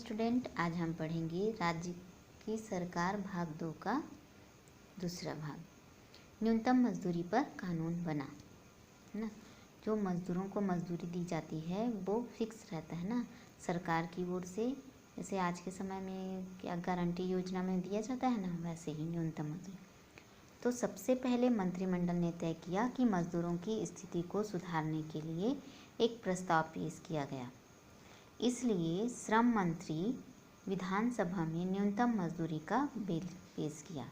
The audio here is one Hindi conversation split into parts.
स्टूडेंट, आज हम पढ़ेंगे राज्य की सरकार भाग 2 का दूसरा भाग। न्यूनतम मजदूरी पर कानून बना, है ना। जो मजदूरों को मजदूरी दी जाती है वो फिक्स रहता है ना सरकार की ओर से। जैसे आज के समय में क्या गारंटी योजना में दिया जाता है ना, वैसे ही न्यूनतम मजदूरी। तो सबसे पहले मंत्रिमंडल ने तय किया कि मजदूरों की स्थिति को सुधारने के लिए एक प्रस्ताव पेश किया गया। इसलिए श्रम मंत्री विधानसभा में न्यूनतम मजदूरी का बिल पेश किया।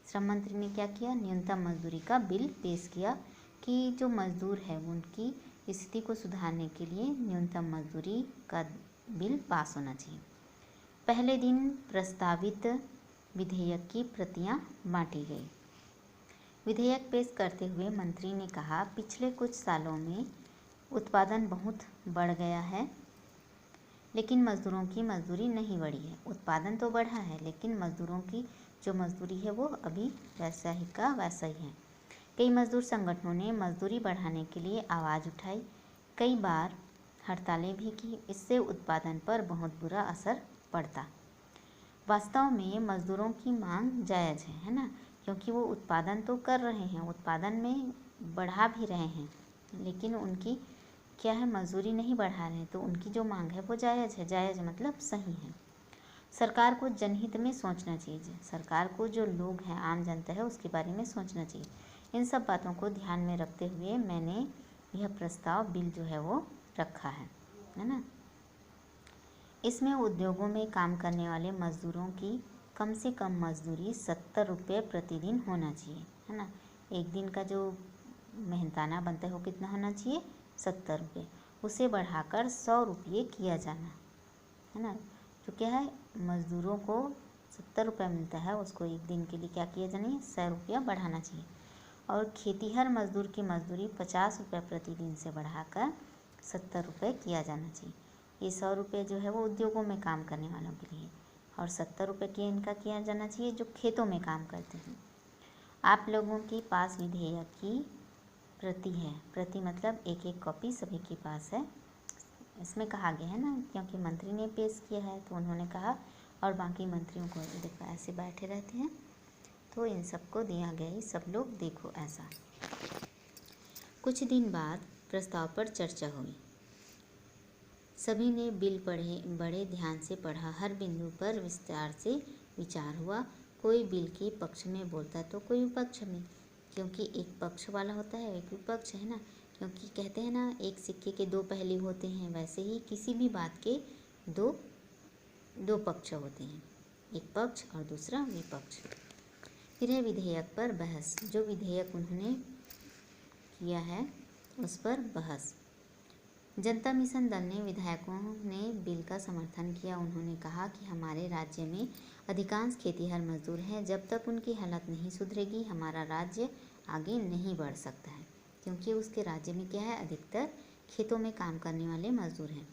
श्रम मंत्री ने क्या किया? न्यूनतम मजदूरी का बिल पेश किया कि जो मजदूर है उनकी स्थिति को सुधारने के लिए न्यूनतम मजदूरी का बिल पास होना चाहिए। पहले दिन प्रस्तावित विधेयक की प्रतियां बांटी गई। विधेयक पेश करते हुए मंत्री ने कहा, पिछले कुछ सालों में उत्पादन बहुत बढ़ गया है, लेकिन मजदूरों की मजदूरी नहीं बढ़ी है। उत्पादन तो बढ़ा है, लेकिन मजदूरों की जो मजदूरी है वो अभी वैसा ही का वैसा ही है। कई मजदूर संगठनों ने मजदूरी बढ़ाने के लिए आवाज़ उठाई, कई बार हड़तालें भी की। इससे उत्पादन पर बहुत बुरा असर पड़ता। वास्तव में मजदूरों की मांग जायज़ है ना, क्योंकि वो उत्पादन तो कर रहे हैं, उत्पादन में बढ़ा भी रहे हैं, लेकिन उनकी क्या है, मजदूरी नहीं बढ़ा रहे हैं, तो उनकी जो मांग है वो जायज़ है। जायज़ मतलब सही है। सरकार को जनहित में सोचना चाहिए। सरकार को जो लोग हैं, आम जनता है, उसके बारे में सोचना चाहिए। इन सब बातों को ध्यान में रखते हुए मैंने यह प्रस्ताव बिल जो है वो रखा है ना। इसमें उद्योगों में काम करने वाले मजदूरों की कम से कम मजदूरी 70 रुपये प्रतिदिन होना चाहिए, है ना। एक दिन का जो मेहनताना बनता है वो कितना होना चाहिए? 70 रुपये। उसे बढ़ाकर 100 रुपये किया जाना, है ना। जो क्या है, मज़दूरों को 70 रुपये मिलता है, उसको एक दिन के लिए क्या किया जाना है? 100 रुपया बढ़ाना चाहिए। और खेतीहर मजदूर की मजदूरी 50 रुपये प्रतिदिन से बढ़ाकर 70 रुपये किया जाना चाहिए। ये 100 रुपये जो है वो उद्योगों में काम करने वालों के लिए, और 70 रुपये की इनका किया जाना चाहिए जो खेतों में काम करते हैं। आप लोगों के पास विधेयक की प्रति है। प्रति मतलब एक एक कॉपी सभी के पास है। इसमें कहा गया है ना, क्योंकि मंत्री ने पेश किया है तो उन्होंने कहा, और बाकी मंत्रियों को देखो ऐसे बैठे रहते हैं, तो इन सबको दिया गया ही, सब लोग देखो ऐसा। कुछ दिन बाद प्रस्ताव पर चर्चा हुई। सभी ने बिल पढ़े, बड़े ध्यान से पढ़ा। हर बिंदु पर विस्तार से विचार हुआ। कोई बिल के पक्ष में बोलता तो कोई विपक्ष में, क्योंकि एक पक्ष वाला होता है, एक विपक्ष, है ना। क्योंकि कहते हैं ना, एक सिक्के के दो पहलू होते हैं, वैसे ही किसी भी बात के दो पक्ष होते हैं, एक पक्ष और दूसरा विपक्ष। फिर है विधेयक पर बहस। जो विधेयक उन्होंने किया है उस पर बहस। जनता मिशन दल ने विधायकों ने बिल का समर्थन किया। उन्होंने कहा कि हमारे राज्य में अधिकांश खेतीहर मजदूर हैं, जब तक उनकी हालत नहीं सुधरेगी हमारा राज्य आगे नहीं बढ़ सकता है, क्योंकि उसके राज्य में क्या है, अधिकतर खेतों में काम करने वाले मजदूर हैं।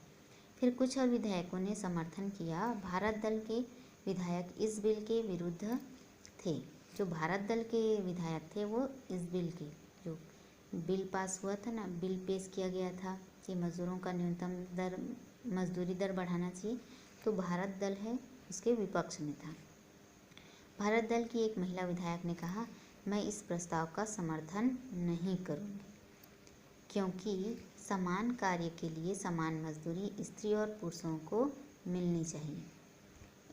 फिर कुछ और विधायकों ने समर्थन किया। भारत दल के विधायक इस बिल के विरुद्ध थे। जो भारत दल के विधायक थे वो इस बिल के, जो बिल पास हुआ था ना, बिल पेश किया गया था कि मजदूरों का न्यूनतम दर, मजदूरी दर बढ़ाना चाहिए, तो भारत दल है उसके विपक्ष में था। भारत दल की एक महिला विधायक ने कहा, मैं इस प्रस्ताव का समर्थन नहीं करूंगी, क्योंकि समान कार्य के लिए समान मजदूरी स्त्री और पुरुषों को मिलनी चाहिए।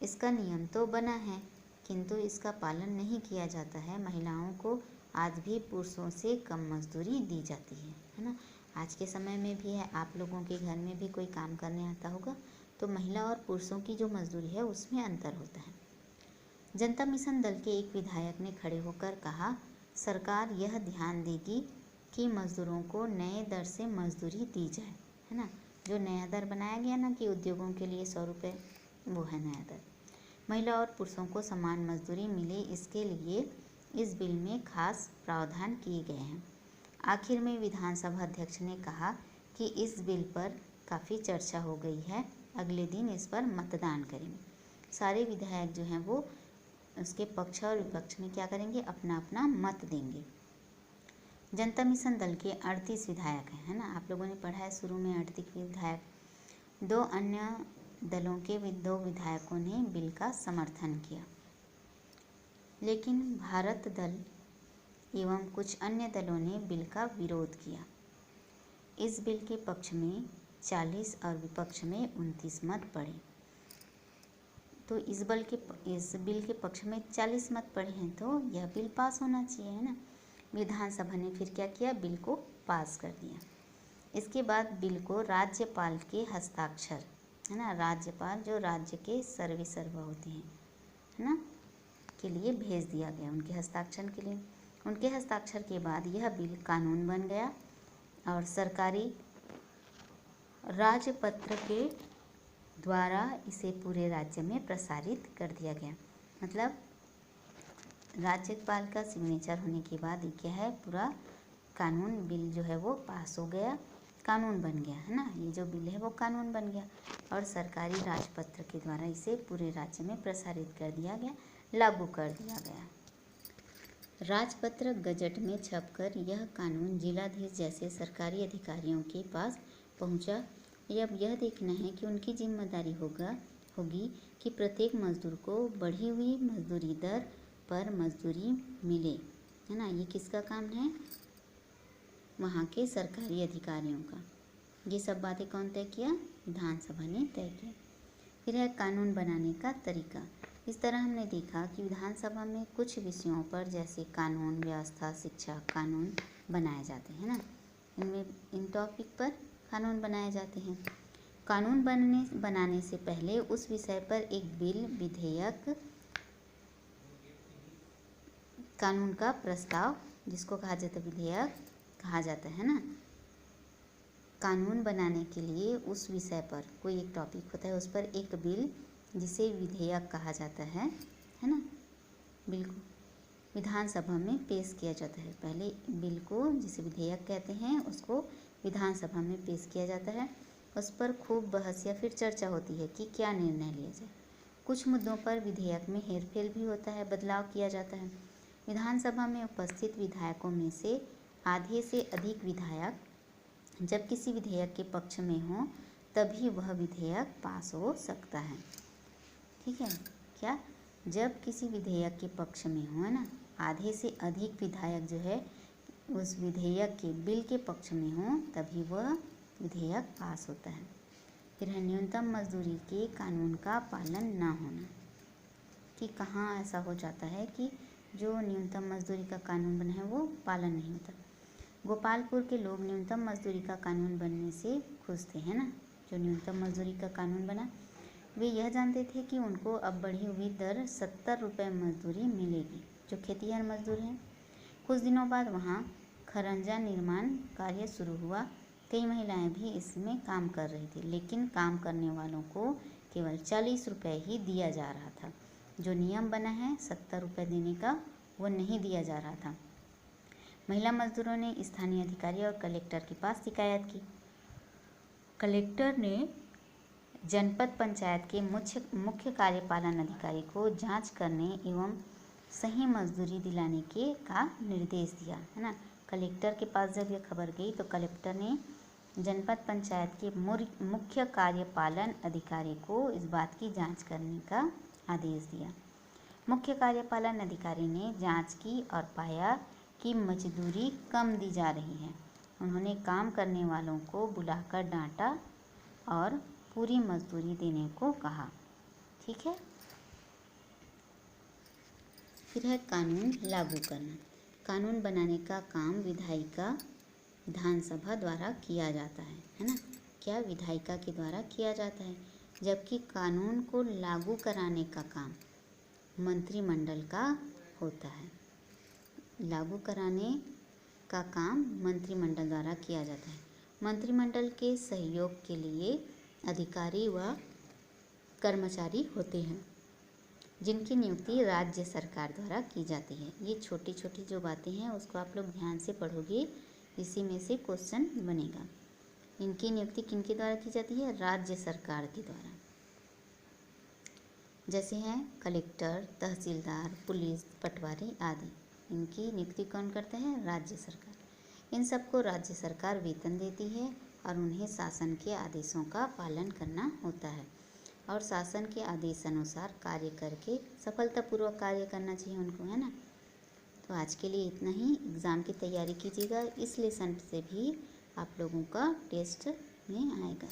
इसका नियम तो बना है, किंतु इसका पालन नहीं किया जाता है। महिलाओं को आज भी पुरुषों से कम मजदूरी दी जाती है ना। आज के समय में भी है, आप लोगों के घर में भी कोई काम करने आता होगा, तो महिला और पुरुषों की जो मजदूरी है उसमें अंतर होता है। जनता मिशन दल के एक विधायक ने खड़े होकर कहा, सरकार यह ध्यान देगी कि मजदूरों को नए दर से मजदूरी दी जाए, है ना। जो नया दर बनाया गया ना कि उद्योगों के लिए 100 रुपये, वो है नया दर। महिला और पुरुषों को समान मजदूरी मिले, इसके लिए इस बिल में खास प्रावधान किए गए हैं। आखिर में विधानसभा अध्यक्ष ने कहा कि इस बिल पर काफ़ी चर्चा हो गई है, अगले दिन इस पर मतदान करेंगे। सारे विधायक जो हैं वो उसके पक्ष और विपक्ष में क्या करेंगे, अपना अपना मत देंगे। जनता मिशन दल के 38 विधायक हैं, है ना। आप लोगों ने पढ़ा है शुरू में 38 विधायक। 2 अन्य दलों के 2 विधायकों ने बिल का समर्थन किया, लेकिन भारत दल एवं कुछ अन्य दलों ने बिल का विरोध किया। इस बिल के पक्ष में 40 और विपक्ष में 29 मत पड़े। तो इस बिल के पक्ष में 40 मत पड़े हैं, तो यह बिल पास होना चाहिए, है ना। विधानसभा ने फिर क्या किया, बिल को पास कर दिया। इसके बाद बिल को राज्यपाल के हस्ताक्षर, है ना, राज्यपाल जो राज्य के सर्वेसर्वा होते हैं, है ना, के लिए भेज दिया गया, उनके हस्ताक्षर के लिए। उनके हस्ताक्षर के बाद यह बिल कानून बन गया और सरकारी राजपत्र के द्वारा इसे पूरे राज्य में प्रसारित कर दिया गया। मतलब राज्यपाल का सिग्नेचर होने के बाद ये क्या है, पूरा कानून बिल जो है वो पास हो गया, कानून बन गया, है ना। ये जो बिल है वो कानून बन गया और सरकारी राजपत्र के द्वारा इसे पूरे राज्य में प्रसारित कर दिया गया, लागू कर दिया गया। राजपत्र गजट में छपकर यह कानून जिलाधीश जैसे सरकारी अधिकारियों के पास पहुंचा। अब यह देखना है कि उनकी जिम्मेदारी होगी कि प्रत्येक मजदूर को बढ़ी हुई मजदूरी दर पर मजदूरी मिले, है ना। ये किसका काम है, वहाँ के सरकारी अधिकारियों का। ये सब बातें कौन तय किया, विधानसभा ने तय किया। फिर है कानून बनाने का तरीका। इस तरह हमने देखा कि विधानसभा में कुछ विषयों पर जैसे कानून व्यवस्था शिक्षा कानून बनाए जाते हैं ना, इनमें इन टॉपिक पर कानून बनाए जाते हैं। कानून बनाने से पहले उस विषय पर एक बिल विधेयक कानून का प्रस्ताव, जिसको कहा जाता है विधेयक कहा जाता है ना। कानून बनाने के लिए उस विषय पर कोई एक टॉपिक होता है, उस पर एक बिल जिसे विधेयक कहा जाता है ना, बिल को विधानसभा में पेश किया जाता है। पहले बिल को जिसे विधेयक कहते हैं उसको विधानसभा में पेश किया जाता है। उस पर खूब बहस या फिर चर्चा होती है कि क्या निर्णय लिया जाए। कुछ मुद्दों पर विधेयक में हेरफेर भी होता है, बदलाव किया जाता है। विधानसभा में उपस्थित विधायकों में से आधे से अधिक विधायक जब किसी विधेयक के पक्ष में हो तभी वह विधेयक पास हो सकता है। ठीक है, क्या, जब किसी विधेयक के पक्ष में हो, है ना, आधे से अधिक विधायक जो है उस विधेयक के बिल के पक्ष में हो तभी वह विधेयक पास होता है। फिर है न्यूनतम मजदूरी के कानून का पालन ना होना, कि कहाँ ऐसा हो जाता है कि जो न्यूनतम मजदूरी का कानून बना है वो पालन नहीं होता। गोपालपुर के लोग न्यूनतम मजदूरी का कानून बनने से खुश थे, है ना। जो न्यूनतम मजदूरी का कानून बना, वे यह जानते थे कि उनको अब बढ़ी हुई दर 70 रुपये मजदूरी मिलेगी, जो खेतिहर मजदूर हैं। कुछ दिनों बाद वहाँ खरंजा निर्माण कार्य शुरू हुआ। कई महिलाएं भी इसमें काम कर रही थी, लेकिन काम करने वालों को केवल 40 रुपये ही दिया जा रहा था। जो नियम बना है 70 रुपये देने का, वो नहीं दिया जा रहा था। महिला मजदूरों ने स्थानीय अधिकारी और कलेक्टर के पास शिकायत की। कलेक्टर ने जनपद पंचायत के मुख्य कार्यपालन अधिकारी को जांच करने एवं सही मजदूरी दिलाने का निर्देश दिया, है ना। कलेक्टर के पास जब यह खबर गई तो कलेक्टर ने जनपद पंचायत के मुख्य कार्यपालन अधिकारी को इस बात की जांच करने का आदेश दिया। मुख्य कार्यपालन अधिकारी ने जांच की और पाया कि मजदूरी कम दी जा रही है। उन्होंने काम करने वालों को बुलाकर डांटा और पूरी मजदूरी देने को कहा। ठीक है, फिर है कानून लागू करना। कानून बनाने का काम विधायिका विधानसभा द्वारा किया जाता है ना। क्या, विधायिका के द्वारा किया जाता है, जबकि कानून को लागू कराने का काम मंत्रिमंडल का होता है। लागू कराने का काम मंत्रिमंडल द्वारा किया जाता है। मंत्रिमंडल के सहयोग के लिए अधिकारी व कर्मचारी होते हैं, जिनकी नियुक्ति राज्य सरकार द्वारा की जाती है। ये छोटी छोटी जो बातें हैं उसको आप लोग ध्यान से पढ़ोगे, इसी में से क्वेश्चन बनेगा। इनकी नियुक्ति किनके द्वारा की जाती है, राज्य सरकार के द्वारा। जैसे हैं कलेक्टर, तहसीलदार, पुलिस, पटवारी आदि। इनकी नियुक्ति कौन करते हैं, राज्य सरकार। इन सबको राज्य सरकार वेतन देती है और उन्हें शासन के आदेशों का पालन करना होता है। और शासन के आदेश अनुसार कार्य करके सफलतापूर्वक कार्य करना चाहिए उनको, है ना। तो आज के लिए इतना ही। एग्ज़ाम की तैयारी कीजिएगा, इस लेसन से भी आप लोगों का टेस्ट में आएगा।